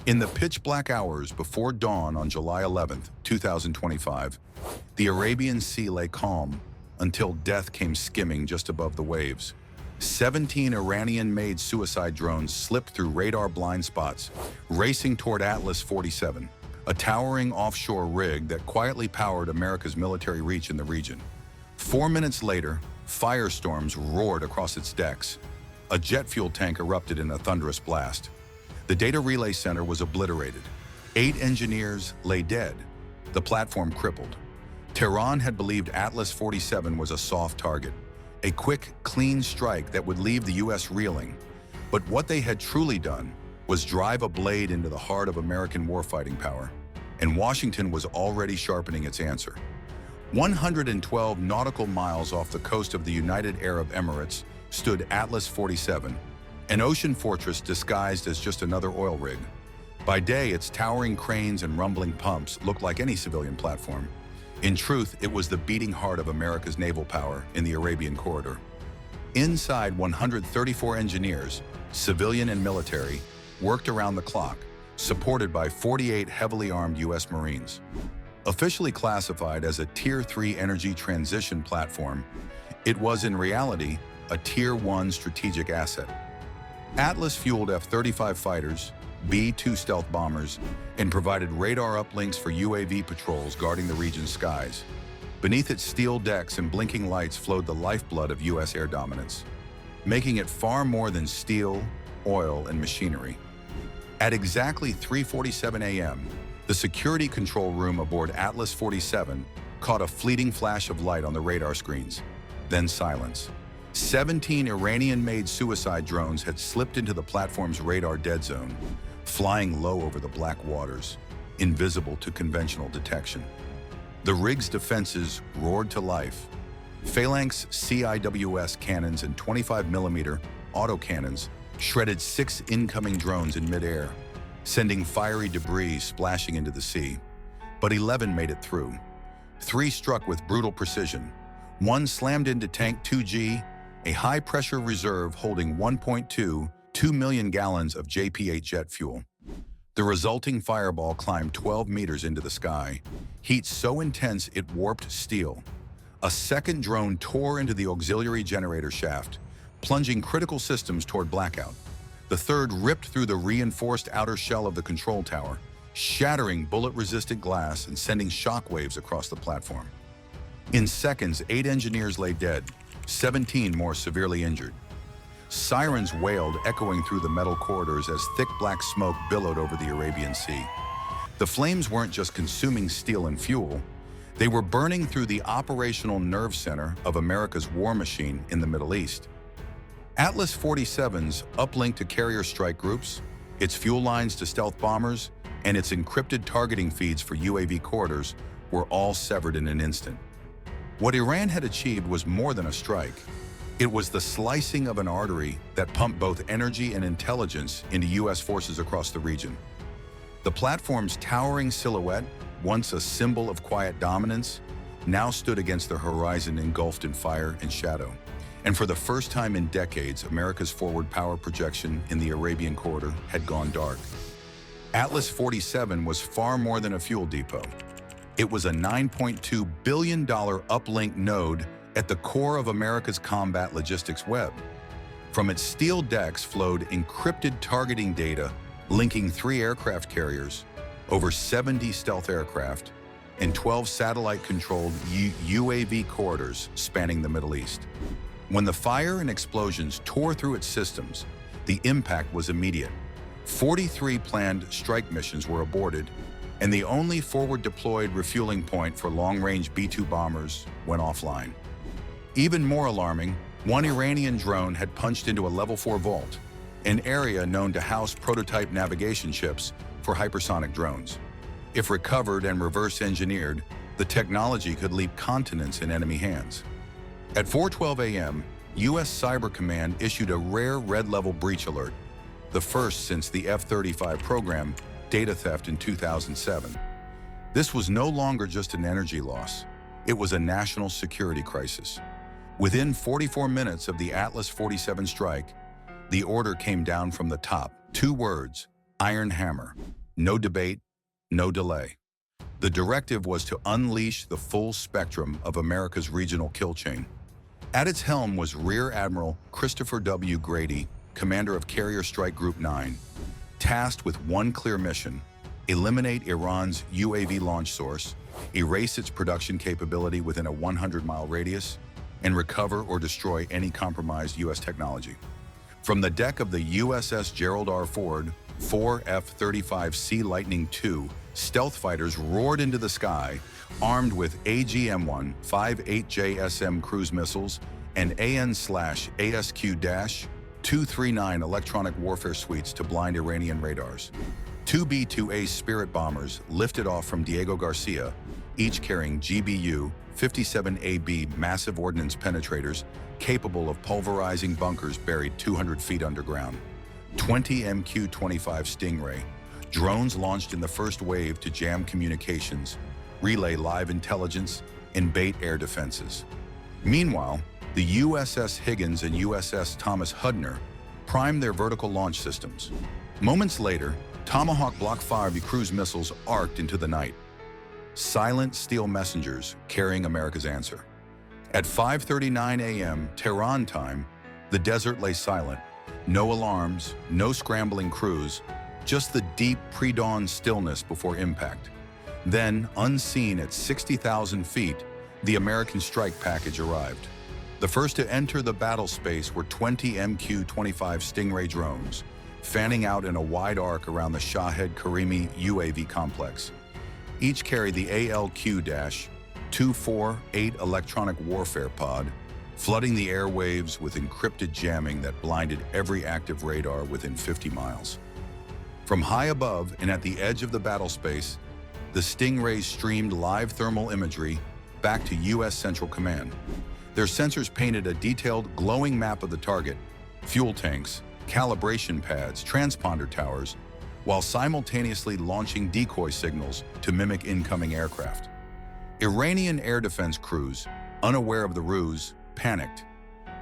In the pitch-black hours before dawn on July 11, 2025, the Arabian Sea lay calm until death came skimming just above the waves. 17 Iranian-made suicide drones slipped through radar blind spots, racing toward Atlas 47, a towering offshore rig that quietly powered America's military reach in the region. 4 minutes later, firestorms roared across its decks. A jet fuel tank erupted in a thunderous blast. The data relay center was obliterated. 8 engineers lay dead, the platform crippled. Tehran had believed Atlas 47 was a soft target, a quick, clean strike that would leave the U.S. reeling. But what they had truly done was drive a blade into the heart of American warfighting power, and Washington was already sharpening its answer. 112 nautical miles off the coast of the United Arab Emirates stood Atlas 47, an ocean fortress disguised as just another oil rig. By day, its towering cranes and rumbling pumps looked like any civilian platform. In truth, it was the beating heart of America's naval power in the Arabian corridor. Inside, 134 engineers, civilian and military, worked around the clock, supported by 48 heavily armed U.S. Marines. Officially classified as a Tier 3 energy transition platform, it was in reality a Tier 1 strategic asset. Atlas fueled F-35 fighters, B-2 stealth bombers, and provided radar uplinks for UAV patrols guarding the region's skies. Beneath its steel decks and blinking lights flowed the lifeblood of U.S. air dominance, making it far more than steel, oil, and machinery. At exactly 3:47 a.m., the security control room aboard Atlas 47 caught a fleeting flash of light on the radar screens, then silence. 17 Iranian-made suicide drones had slipped into the platform's radar dead zone, flying low over the black waters, invisible to conventional detection. The rig's defenses roared to life. Phalanx CIWS cannons and 25mm autocannons shredded 6 incoming drones in midair, sending fiery debris splashing into the sea. But 11 made it through. 3 struck with brutal precision. 1 slammed into Tank 2G, a high-pressure reserve holding 1.2 million gallons of JP-8 jet fuel. The resulting fireball climbed 12 meters into the sky, heat so intense it warped steel. A second drone tore into the auxiliary generator shaft, plunging critical systems toward blackout. The third ripped through the reinforced outer shell of the control tower, shattering bullet-resistant glass and sending shockwaves across the platform. In seconds, 8 engineers lay dead, 17 more severely injured. Sirens wailed, echoing through the metal corridors as thick black smoke billowed over the Arabian Sea. The flames weren't just consuming steel and fuel, they were burning through the operational nerve center of America's war machine in the Middle East. Atlas 47's uplink to carrier strike groups, its fuel lines to stealth bombers, and its encrypted targeting feeds for UAV corridors were all severed in an instant. What Iran had achieved was more than a strike. It was the slicing of an artery that pumped both energy and intelligence into U.S. forces across the region. The platform's towering silhouette, once a symbol of quiet dominance, now stood against the horizon engulfed in fire and shadow. And for the first time in decades, America's forward power projection in the Arabian corridor had gone dark. Atlas 47 was far more than a fuel depot. It was a $9.2 billion uplink node at the core of America's combat logistics web. From its steel decks flowed encrypted targeting data linking 3 aircraft carriers, over 70 stealth aircraft, and 12 satellite-controlled UAV corridors spanning the Middle East. When the fire and explosions tore through its systems, the impact was immediate. 43 planned strike missions were aborted, and the only forward-deployed refueling point for long-range B-2 bombers went offline. Even more alarming, 1 Iranian drone had punched into a Level 4 vault, an area known to house prototype navigation chips for hypersonic drones. If recovered and reverse-engineered, the technology could leap continents in enemy hands. At 4:12 a.m., U.S. Cyber Command issued a rare red-level breach alert, the first since the F-35 program data theft in 2007. This was no longer just an energy loss. It was a national security crisis. Within 44 minutes of the Atlas 47 strike, the order came down from the top. 2 words: Iron Hammer. No debate, no delay. The directive was to unleash the full spectrum of America's regional kill chain. At its helm was Rear Admiral Christopher W. Grady, commander of Carrier Strike Group 9, tasked with one clear mission: eliminate Iran's UAV launch source, erase its production capability within a 100-mile radius, and recover or destroy any compromised U.S. technology. From the deck of the USS Gerald R. Ford, 4 F-35C Lightning II stealth fighters roared into the sky, armed with AGM-1 58JSM cruise missiles and AN/ASQ-239 electronic warfare suites to blind Iranian radars. 2 B-2A Spirit bombers lifted off from Diego Garcia, each carrying GBU-57AB massive ordnance penetrators capable of pulverizing bunkers buried 200 feet underground. 20 MQ-25 Stingray drones launched in the first wave to jam communications, relay live intelligence, and bait air defenses. Meanwhile, the USS Higgins and USS Thomas Hudner primed their vertical launch systems. Moments later, Tomahawk Block 5 cruise missiles arced into the night. Silent steel messengers carrying America's answer. At 5:39 a.m. Tehran time, the desert lay silent. No alarms, no scrambling crews, just the deep pre-dawn stillness before impact. Then, unseen at 60,000 feet, the American strike package arrived. The first to enter the battle space were 20 MQ-25 Stingray drones, fanning out in a wide arc around the Shahed Karimi UAV complex. Each carried the ALQ-248 electronic warfare pod, flooding the airwaves with encrypted jamming that blinded every active radar within 50 miles. From high above and at the edge of the battle space, the Stingrays streamed live thermal imagery back to U.S. Central Command. Their sensors painted a detailed, glowing map of the target, fuel tanks, calibration pads, transponder towers, while simultaneously launching decoy signals to mimic incoming aircraft. Iranian air defense crews, unaware of the ruse, panicked.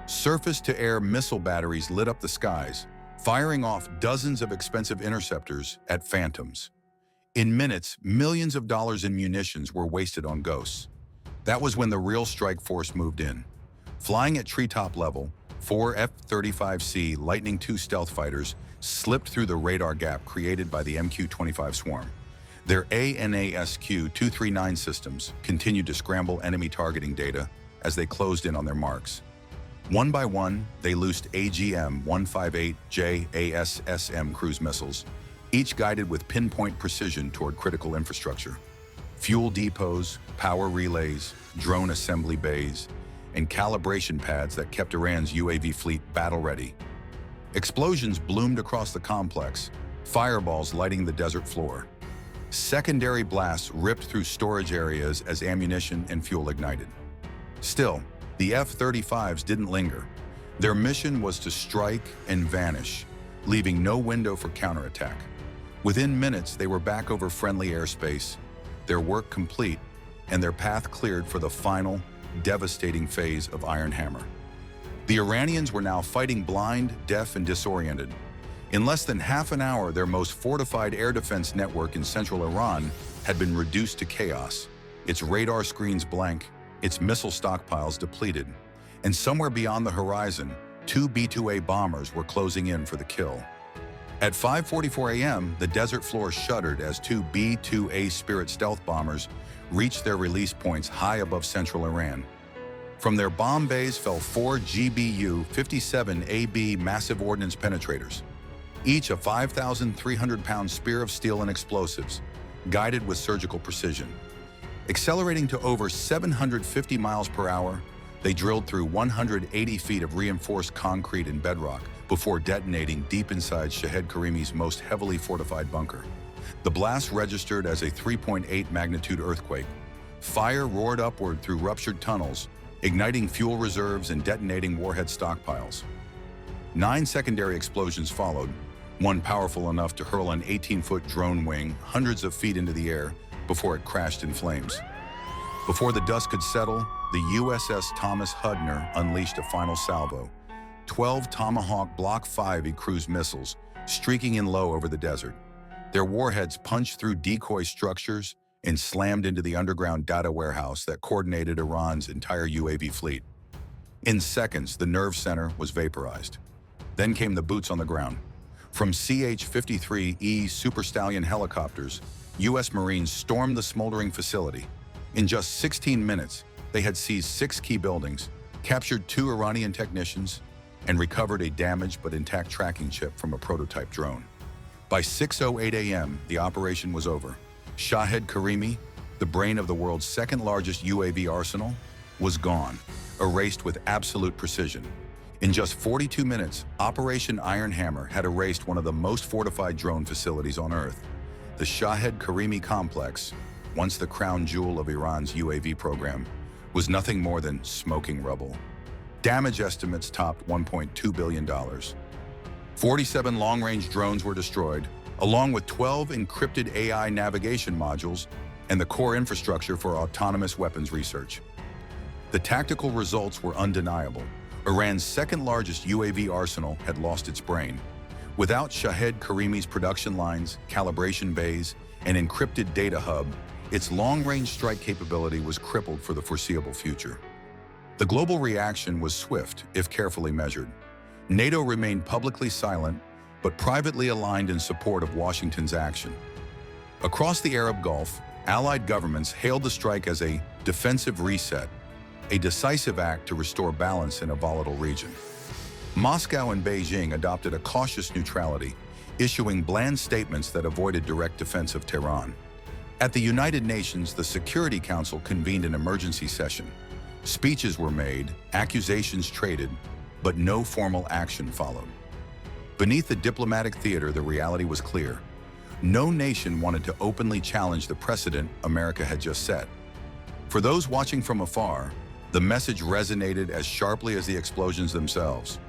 Surface-to-air missile batteries lit up the skies, firing off dozens of expensive interceptors at phantoms. In minutes, millions of dollars in munitions were wasted on ghosts. That was when the real strike force moved in. Flying at treetop level, 4 F-35C Lightning II stealth fighters slipped through the radar gap created by the MQ-25 swarm. Their ANASQ-239 systems continued to scramble enemy targeting data as they closed in on their marks. One by one, they loosed AGM-158J ASSM cruise missiles, each guided with pinpoint precision toward critical infrastructure. Fuel depots, power relays, drone assembly bays, and calibration pads that kept Iran's UAV fleet battle-ready. Explosions bloomed across the complex, fireballs lighting the desert floor. Secondary blasts ripped through storage areas as ammunition and fuel ignited. Still, the F-35s didn't linger. Their mission was to strike and vanish, leaving no window for counterattack. Within minutes, they were back over friendly airspace, their work complete, and their path cleared for the final, devastating phase of Iron Hammer. The Iranians were now fighting blind, deaf, and disoriented. In less than half an hour, their most fortified air defense network in central Iran had been reduced to chaos, its radar screens blank, its missile stockpiles depleted, and somewhere beyond the horizon, 2 B-2A bombers were closing in for the kill. At 5:44 a.m., the desert floor shuddered as 2 B-2A Spirit stealth bombers reached their release points high above central Iran. From their bomb bays fell 4 GBU-57AB massive ordnance penetrators, each a 5,300-pound spear of steel and explosives, guided with surgical precision. Accelerating to over 750 miles per hour, they drilled through 180 feet of reinforced concrete and bedrock before detonating deep inside Shahed Karimi's most heavily fortified bunker. The blast registered as a 3.8 magnitude earthquake. Fire roared upward through ruptured tunnels, igniting fuel reserves and detonating warhead stockpiles. 9 secondary explosions followed, one powerful enough to hurl an 18-foot drone wing hundreds of feet into the air before it crashed in flames. Before the dust could settle, the USS Thomas Hudner unleashed a final salvo, 12 Tomahawk Block 5 cruise missiles streaking in low over the desert. Their warheads punched through decoy structures and slammed into the underground data warehouse that coordinated Iran's entire UAV fleet. In seconds, the nerve center was vaporized. Then came the boots on the ground. From CH-53E Super Stallion helicopters, U.S. Marines stormed the smoldering facility. In just 16 minutes, they had seized 6 key buildings, captured 2 Iranian technicians, and recovered a damaged but intact tracking chip from a prototype drone. By 6:08 a.m., the operation was over. Shahed Karimi, the brain of the world's second-largest UAV arsenal, was gone, erased with absolute precision. In just 42 minutes, Operation Iron Hammer had erased one of the most fortified drone facilities on Earth. The Shahed Karimi complex, once the crown jewel of Iran's UAV program, was nothing more than smoking rubble. Damage estimates topped $1.2 billion. 47 long-range drones were destroyed, along with 12 encrypted AI navigation modules and the core infrastructure for autonomous weapons research. The tactical results were undeniable. Iran's second-largest UAV arsenal had lost its brain. Without Shahed Karimi's production lines, calibration bays, and encrypted data hub, its long-range strike capability was crippled for the foreseeable future. The global reaction was swift, if carefully measured. NATO remained publicly silent, but privately aligned in support of Washington's action. Across the Arab Gulf, allied governments hailed the strike as a defensive reset, a decisive act to restore balance in a volatile region. Moscow and Beijing adopted a cautious neutrality, issuing bland statements that avoided direct defense of Tehran. At the United Nations, the Security Council convened an emergency session. Speeches were made, accusations traded, but no formal action followed. Beneath the diplomatic theater, the reality was clear. No nation wanted to openly challenge the precedent America had just set. For those watching from afar, the message resonated as sharply as the explosions themselves.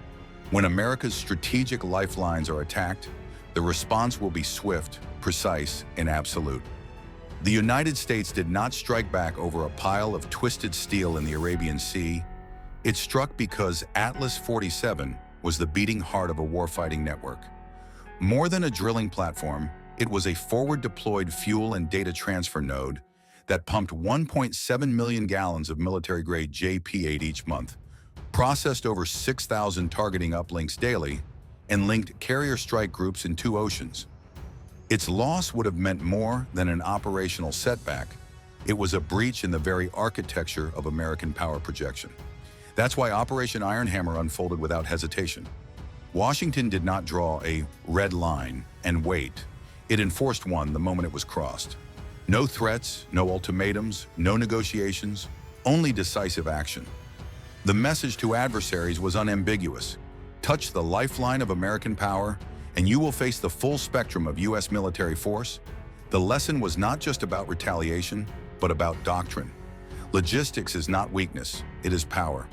When America's strategic lifelines are attacked, the response will be swift, precise, and absolute. The United States did not strike back over a pile of twisted steel in the Arabian Sea. It struck because Atlas 47 was the beating heart of a warfighting network. More than a drilling platform, it was a forward-deployed fuel and data transfer node that pumped 1.7 million gallons of military-grade JP-8 each month, processed over 6,000 targeting uplinks daily, and linked carrier strike groups in 2 oceans. Its loss would have meant more than an operational setback. It was a breach in the very architecture of American power projection. That's why Operation Iron Hammer unfolded without hesitation. Washington did not draw a red line and wait. It enforced one the moment it was crossed. No threats, no ultimatums, no negotiations, only decisive action. The message to adversaries was unambiguous. Touch the lifeline of American power, and you will face the full spectrum of U.S. military force. The lesson was not just about retaliation, but about doctrine. Logistics is not weakness, it is power.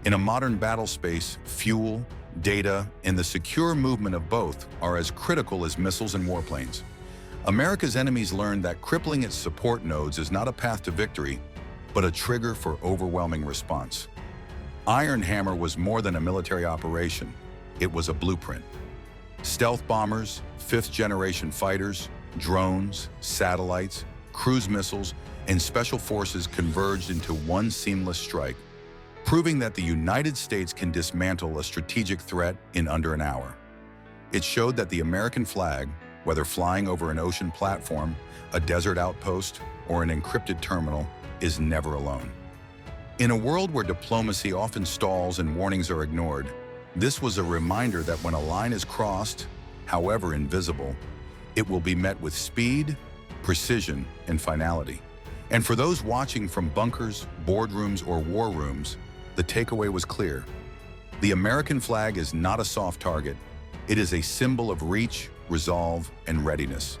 In a modern battle space, fuel, data, and the secure movement of both are as critical as missiles and warplanes. America's enemies learned that crippling its support nodes is not a path to victory, but a trigger for overwhelming response. Iron Hammer was more than a military operation. It was a blueprint. Stealth bombers, 5th-generation fighters, drones, satellites, cruise missiles, and special forces converged into one seamless strike, proving that the United States can dismantle a strategic threat in under an hour. It showed that the American flag, whether flying over an ocean platform, a desert outpost, or an encrypted terminal, is never alone. In a world where diplomacy often stalls and warnings are ignored, this was a reminder that when a line is crossed, however invisible, it will be met with speed, precision, and finality. And for those watching from bunkers, boardrooms, or war rooms, the takeaway was clear. The American flag is not a soft target. It is a symbol of reach, resolve, and readiness.